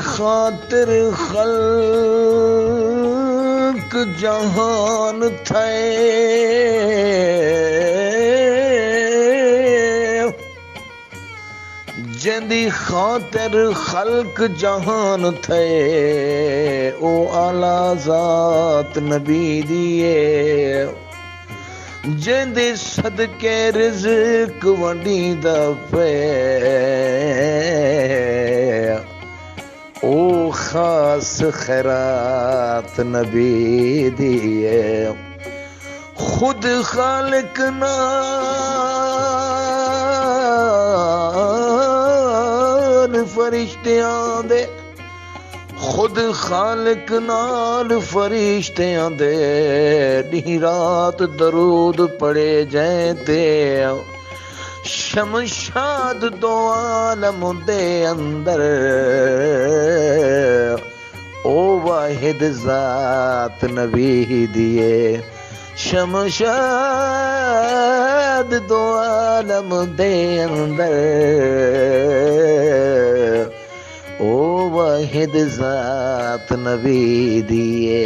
खातिर खल्क जहान थे, जिंदी खातिर खल्क जहान थे, ओ आला जात नबी दिए, जिंदे सदके रिज़्क वंडीदा पे, ओ खास खैरात नबी दिए। खुद खालिक नाल फरिश्तियां दे, खुद खालिक नाल फरिश्तियां दे, नी रात दरूद पढ़े जैते, शमशाद दो आलम दे अंदर, ओ वाहिद जात नबी दिए। शमशाद दो आलम दे अंदर, ओ वाहिद जात नबी दिए।